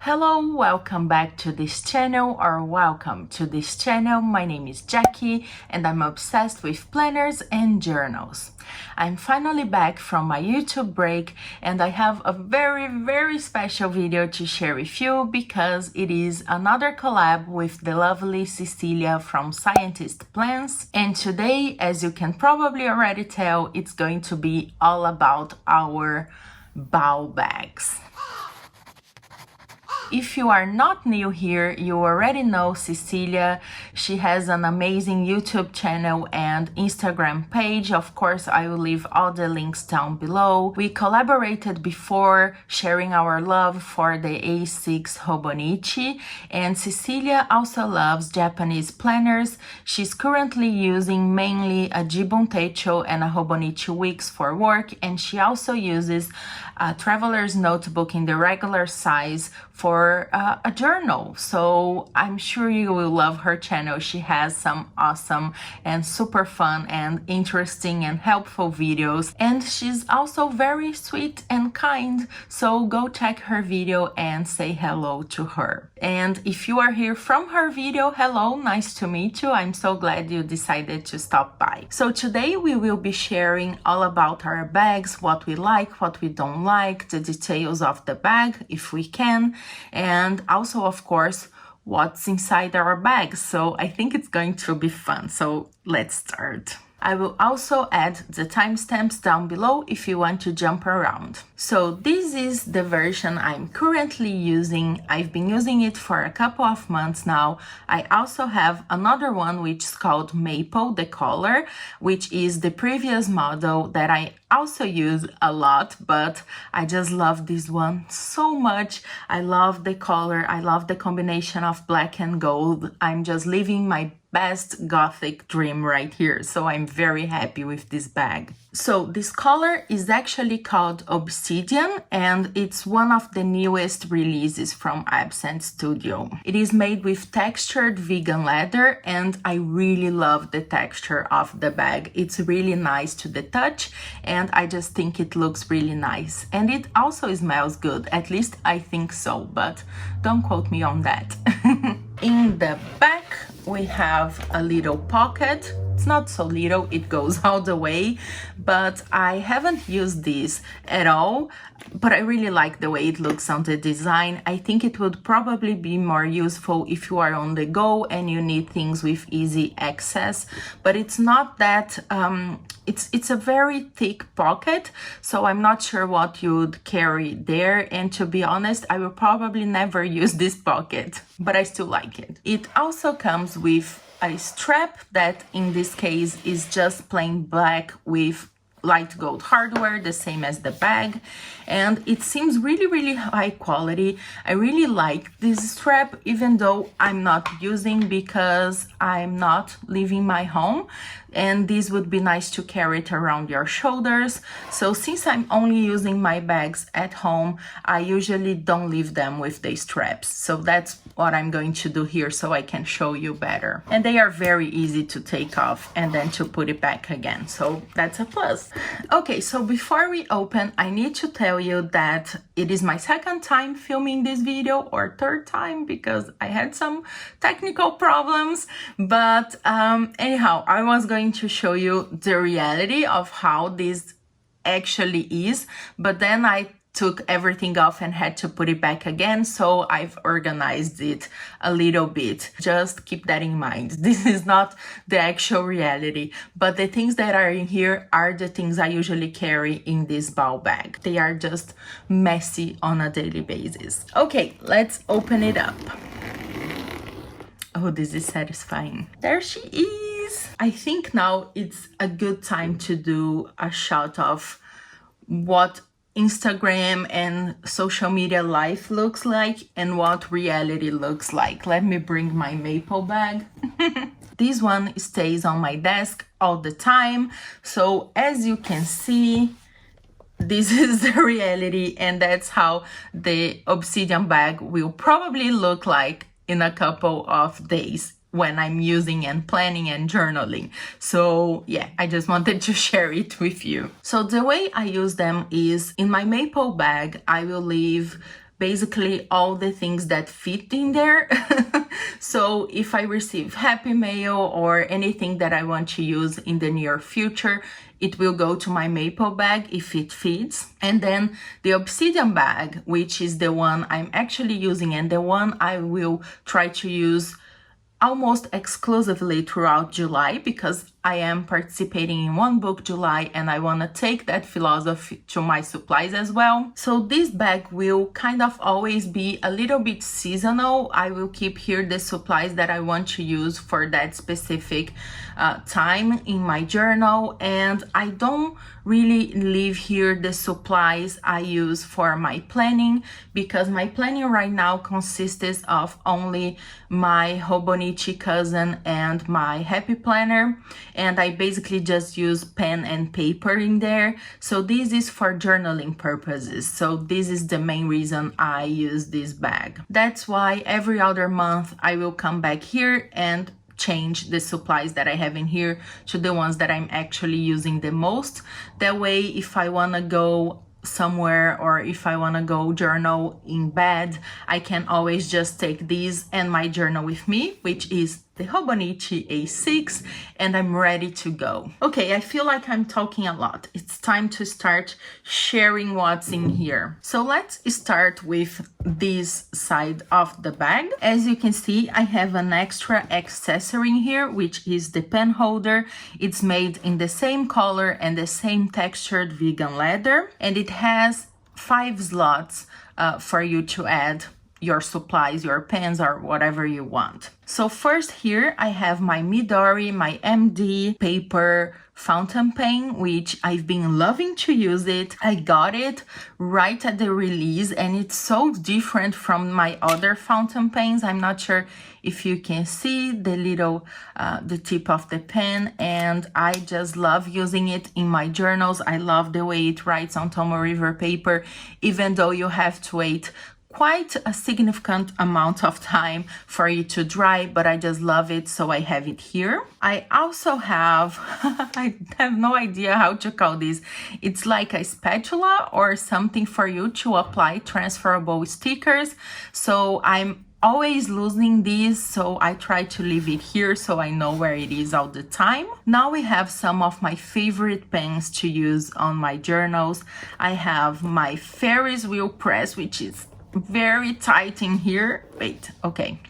Hello, welcome back to this channel or welcome to this channel. My name is Jackie and I'm obsessed with planners and journals. I'm finally back from my YouTube break and I have a very special video to share with you because it is another collab with the lovely Cecilia from Scientist Plans. And today, as you can probably already tell, it's going to be all about our BAO bags. If you are not new here, you already know Cecilia. She has an amazing YouTube channel and Instagram page. Of course, I will leave all the links down below. We collaborated before, sharing our love for the A6 Hobonichis, and Cecilia also loves Japanese planners. She's currently using mainly a Gibbon Techo and a Hobonichi Wix for work, and she also uses a traveler's notebook in the regular size for a journal. So I'm sure you will love her channel. She has some awesome and super fun and interesting and helpful videos, and she's also very sweet and kind, so go check her video and say hello to her. And if you are here from her video, hello, nice to meet you. I'm so glad you decided to stop by. So today we will be sharing all about our bags, what we like, what we don't like, the details of the bag if we can, and also of course what's inside our bags. So I think it's going to be fun, so let's start. I will also add the timestamps down below if you want to jump around. So this is the version I'm currently using. I've been using it for a couple of months now. I also have another one which is called Maple, the color, which is the previous model that I also use a lot, but I just love this one so much. I love the color. I love the combination of black and gold. I'm just living my best gothic dream right here, so I'm very happy with this bag. So this color is actually called Obsidian and it's one of the newest releases from Absent Studio. It is made with textured vegan leather and I really love the texture of the bag. It's really nice to the touch and I just think it looks really nice, and it also smells good, at least I think so, but don't quote me on that. In the back we have a little pocket. It's not so little, it goes all the way, but I haven't used this at all, but I really like the way it looks on the design. I think it would probably be more useful if you are on the go and you need things with easy access, but it's not that, it's a very thick pocket, so I'm not sure what you'd carry there, and to be honest, I will probably never use this pocket, but I still like it. It also comes with a strap that in this case is just plain black with light gold hardware, the same as the bag, and it seems really high quality. I really like this strap, even though I'm not using because I'm not leaving my home, and this would be nice to carry it around your shoulders. So since I'm only using my bags at home, I usually don't leave them with the straps, so that's what I'm going to do here so I can show you better. And they are very easy to take off and then to put it back again, so that's a plus. Okay, so before we open, I need to tell you that it is my second time filming this video, or third time, because I had some technical problems, but anyhow, I was going to show you the reality of how this actually is, but then I took everything off and had to put it back again, so I've organized it a little bit. Just keep that in mind. This is not the actual reality, but the things that are in here are the things I usually carry in this BAO bag. They are just messy on a daily basis. Okay, let's open it up. Oh, this is satisfying. There she is. I think now it's a good time to do a shot of what Instagram and social media life looks like and what reality looks like. Let me bring my Maple bag. This one stays on my desk all the time, so as you can see, this is the reality, and that's how the Obsidian bag will probably look like in a couple of days when I'm using and planning and journaling. So yeah, I just wanted to share it with you. So the way I use them is in my Maple bag, I will leave basically all the things that fit in there. So if I receive happy mail or anything that I want to use in the near future, it will go to my maple bag if it fits. And then the obsidian bag, which is the one I'm actually using and the one I will try to use almost exclusively throughout July, because I am participating in one book July and I want to take that philosophy to my supplies as well. So this bag will kind of always be a little bit seasonal. I will keep here the supplies that I want to use for that specific time in my journal, and I don't really leave here the supplies I use for my planning, because my planning right now consists of only my Hobonichi cousin and my happy planner, and I basically just use pen and paper in there. So this is for journaling purposes. So this is the main reason I use this bag. That's why every other month I will come back here and change the supplies that I have in here to the ones that I'm actually using the most. That way, if I want to go somewhere or if I want to go journal in bed, I can always just take these and my journal with me, which is the Hobonichi A6, and I'm ready to go. Okay, I feel like I'm talking a lot. It's time to start sharing what's in here. So let's start with this side of the bag. As you can see, I have an extra accessory in here, which is the pen holder. It's made in the same color and the same textured vegan leather, and it has 5 slots for you to add your supplies, your pens, or whatever you want. So first here I have my Midori, my MD paper fountain pen, which I've been loving to use it. I got it right at the release and it's so different from my other fountain pens. I'm not sure if you can see the little, the tip of the pen, and I just love using it in my journals. I love the way it writes on Tomo River paper, even though you have to wait quite a significant amount of time for it to dry, but I just love it, so I have it here. I also have, I have no idea how to call this. It's like a spatula or something for you to apply transferable stickers. So I'm always losing these, so I try to leave it here so I know where it is all the time. Now we have some of my favorite pens to use on my journals. I have my Ferris wheel press, which is very tight in here. Wait, okay.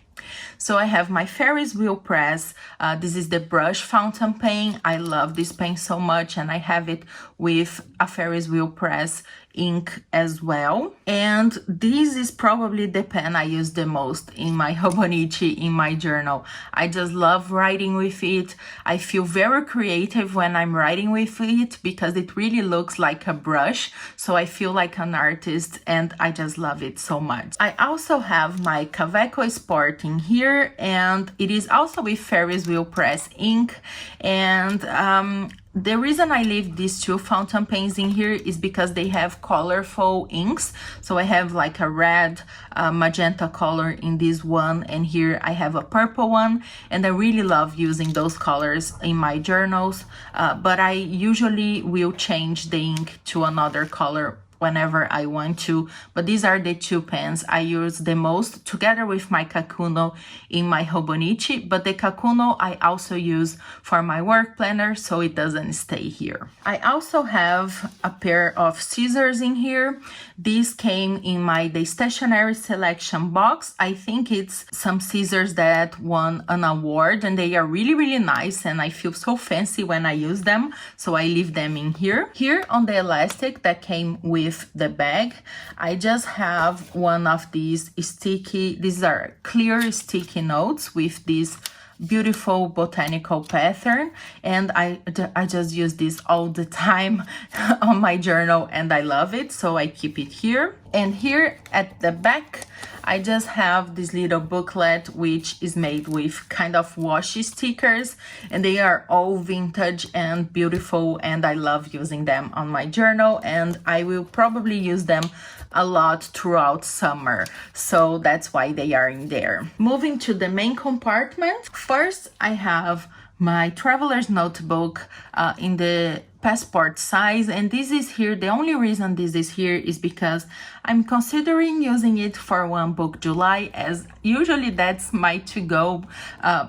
So I have my Ferris wheel press. This is the brush fountain pen. I love this pen so much, and I have it with a Ferris wheel press ink as well. And this is probably the pen I use the most in my Hobonichi, in my journal. I just love writing with it. I feel very creative when I'm writing with it because it really looks like a brush. So I feel like an artist and I just love it so much. I also have my Kaweco Sport in here, and it is also with Ferris wheel press ink. And the reason I leave these 2 fountain pens in here is because they have colorful inks. So I have like a red, magenta color in this one, and here I have a purple one, and I really love using those colors in my journals, but I usually will change the ink to another color whenever I want to. But these are the 2 pens I use the most, together with my Kakuno in my Hobonichi. But the Kakuno I also use for my work planner, so it doesn't stay here. I also have a pair of scissors in here. These came in my The Stationery Selection box. I think it's some scissors that won an award, and they are really, really nice, and I feel so fancy when I use them, so I leave them in here. Here on the elastic that came with the bag, I just have one of these these are clear sticky notes with this beautiful botanical pattern, and I just use this all the time on my journal, and I love it, so I keep it here. And here at the back, I just have this little booklet, which is made with kind of washi stickers, and they are all vintage and beautiful, and I love using them on my journal, and I will probably use them a lot throughout summer, so that's why they are in there. Moving to the main compartment, first I have my traveler's notebook in the passport size, and this is here. The only reason this is here is because I'm considering using it for One Book July, as usually that's my to-go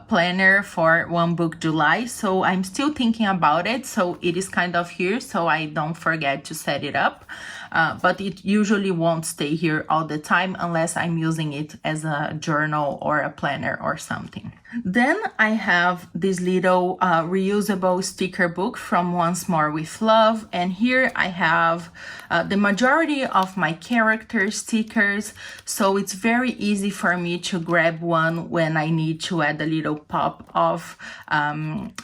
planner for One Book July. So I'm still thinking about it, so it is kind of here so I don't forget to set it up. But it usually won't stay here all the time unless I'm using it as a journal or a planner or something. Then I have this little reusable sticker book from Once More with Love, and here I have the majority of my character stickers, so it's very easy for me to grab one when I need to add a little pop of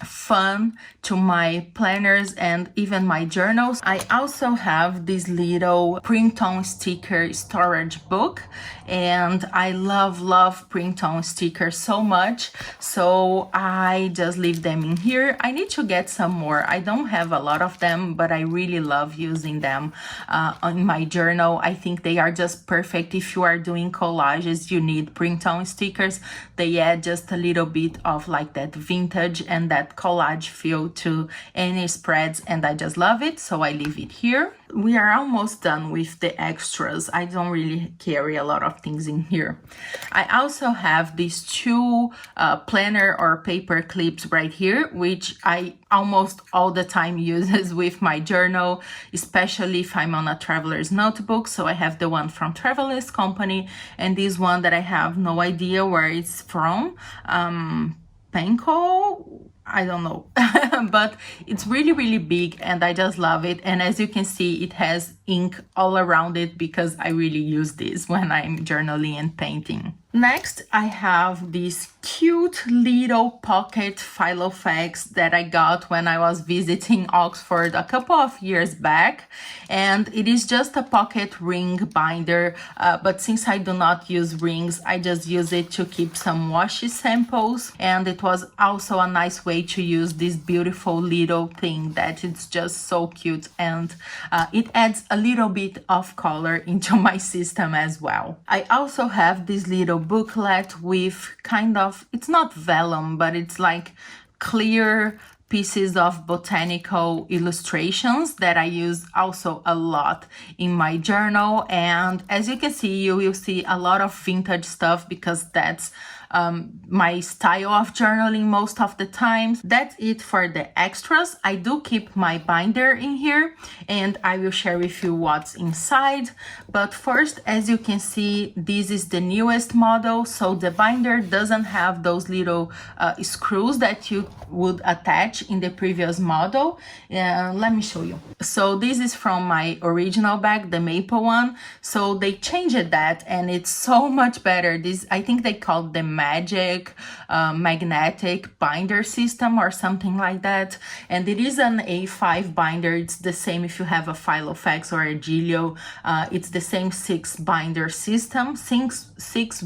fun to my planners and even my journals. I also have this little print-on sticker storage book, and I love print-on stickers so much, so I just leave them in here. I need to get some more. I don't have a lot of them, but I really love using them on my journal. I think they are just perfect if you are doing collages. You need print-on stickers. They add just a little bit of like that vintage and that collage feel to any spreads, and I just love it, so I leave it here. We are almost done with the extras. I don't really carry a lot of things in here. I also have these two planner or paper clips right here, which I almost all the time uses with my journal, especially if I'm on a traveler's notebook. So I have the one from Traveler's Company and this one that I have no idea where it's from. Penco? I don't know, but it's really big and I just love it. And as you can see, it has ink all around it because I really use this when I'm journaling and painting. Next, I have this cute little pocket Filofax that I got when I was visiting Oxford a couple of years back, and it is just a pocket ring binder, but since I do not use rings, I just use it to keep some washi samples, and it was also a nice way to use this beautiful little thing that it's just so cute, and it adds a little bit of color into my system as well. I also have this little booklet with kind of, it's not vellum, but it's like clear pieces of botanical illustrations that I use also a lot in my journal. And as you can see, you will see a lot of vintage stuff because that's my style of journaling most of the times. That's it for the extras. I do keep my binder in here and I will share with you what's inside. But first, as you can see, this is the newest model, so the binder doesn't have those little screws that you would attach in the previous model. Let me show you. So this is from my original bag, the maple one. So they changed that and it's so much better. This, I think they called the magic magnetic binder system or something like that, and it is an A5 binder. It's the same if you have a Filofax or a Gilio. It's the same 6 binder system, six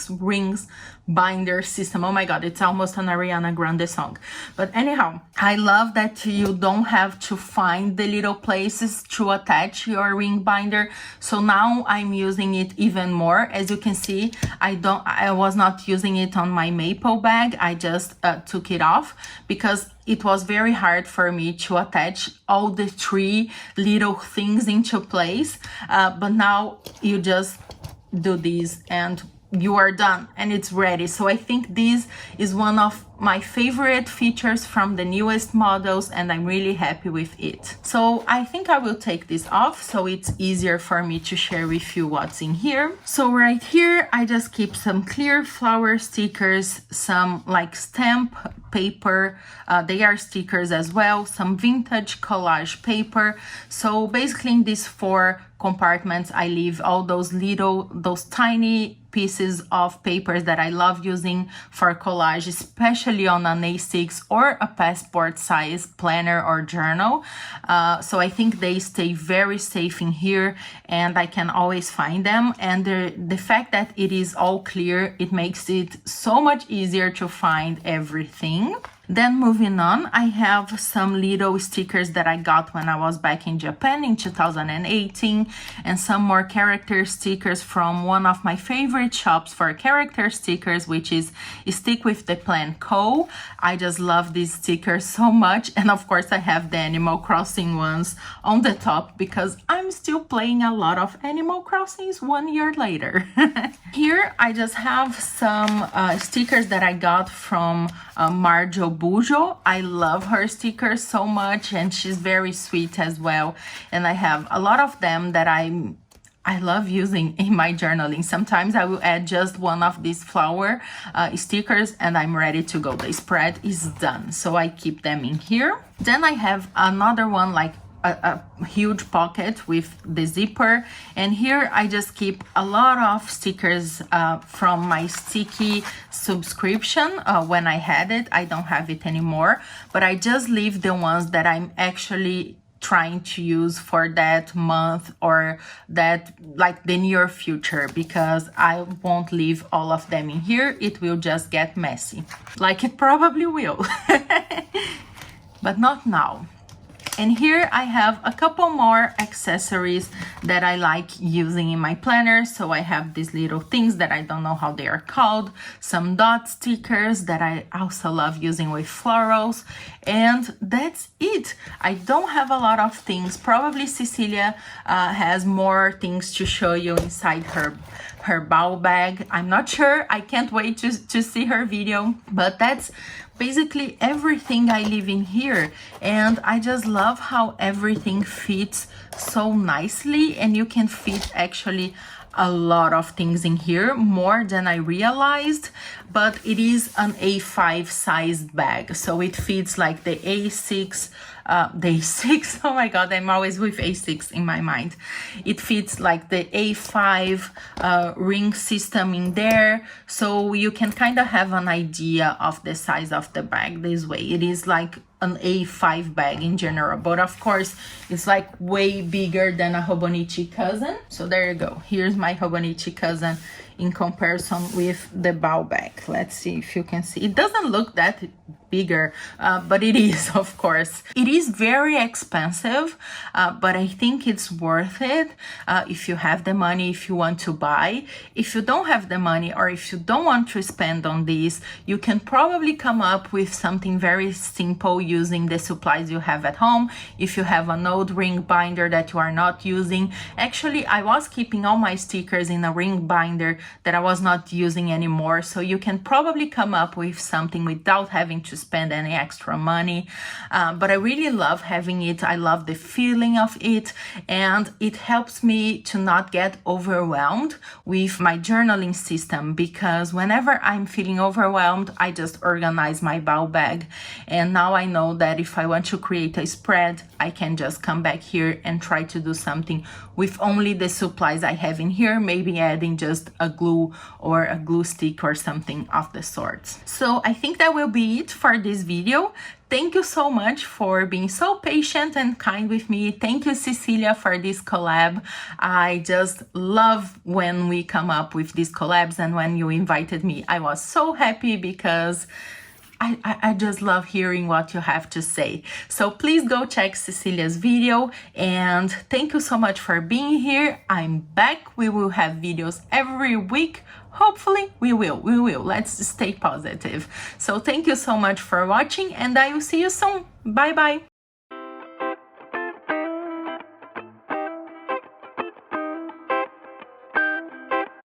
rings binder system. Oh my god, it's almost an Ariana Grande song. But anyhow, I love that you don't have to find the little places to attach your ring binder. So now I'm using it even more. As you can see, I was not using it on my maple bag. I just took it off because it was very hard for me to attach all the 3 little things into place. But now you just do this and you are done and it's ready. So I think this is one of my favorite features from the newest models and I'm really happy with it. So I think I will take this off so it's easier for me to share with you what's in here. So right here I just keep some clear flower stickers, some like stamp paper, they are stickers as well, some vintage collage paper. So basically in these 4 compartments I leave all those tiny pieces of papers that I love using for collage, especially on an A6 or a passport size planner or journal. So I think they stay very safe in here and I can always find them. And the fact that it is all clear, it makes it so much easier to find everything. Then moving on, I have some little stickers that I got when I was back in Japan in 2018, and some more character stickers from one of my favorite shops for character stickers, which is Stick With The Plan Co. I just love these stickers so much, and of course I have the Animal Crossing ones on the top because I'm still playing a lot of Animal Crossings 1 year later. Here I just have some stickers that I got from Marjo Bujo. I love her stickers so much, and she's very sweet as well, and I have a lot of them that I love using in my journaling. Sometimes I will add just one of these flower stickers and I'm ready to go. The spread is done, so I keep them in here. Then I have another one, like a huge pocket with the zipper, and here I just keep a lot of stickers from my sticky subscription when I had it. I don't have it anymore, but I just leave the ones that I'm actually trying to use for that month or that, like, the near future, because I won't leave all of them in here. It will just get messy, like it probably will. But not now. And here I have a couple more accessories that I like using in my planner. So I have these little things that I don't know how they are called, some dot stickers that I also love using with florals, and that's it. I don't have a lot of things. Probably Cecilia has more things to show you inside her BAO bag. I'm not sure. I can't wait to see her video, but that's basically everything I leave in here. And I just love how everything fits so nicely, and you can fit actually a lot of things in here, more than I realized. But it is an A5 sized bag, so it fits like the A6 oh my god, I'm always with A6 in my mind. It fits like the A5 ring system in there, so you can kind of have an idea of the size of the bag this way. It is like an A5 bag in general, but of course it's like way bigger than a Hobonichi cousin. So there you go. Here's my Hobonichi cousin in comparison with the BAO bag. Let's see if you can see. It doesn't look that bigger, but it is, of course. It is very expensive, but I think it's worth it if you have the money, if you want to buy. If you don't have the money, or if you don't want to spend on this, you can probably come up with something very simple using the supplies you have at home. If you have an old ring binder that you are not using, actually I was keeping all my stickers in a ring binder that I was not using anymore, so you can probably come up with something without having to spend any extra money. But I really love having it. I love the feeling of it, and it helps me to not get overwhelmed with my journaling system, because whenever I'm feeling overwhelmed, I just organize my BAO bag, and now I know that if I want to create a spread, I can just come back here and try to do something with only the supplies I have in here, maybe adding just a glue or a glue stick or something of the sorts. So I think that will be it for this video. Thank you so much for being so patient and kind with me. Thank you, Cecilia, for this collab. I just love when we come up with these collabs, and when you invited me, I was so happy because I just love hearing what you have to say. So please go check Cecilia's video, and thank you so much for being here. I'm back. We will have videos every week. Hopefully we will. Let's stay positive. So thank you so much for watching, and I will see you soon. Bye bye.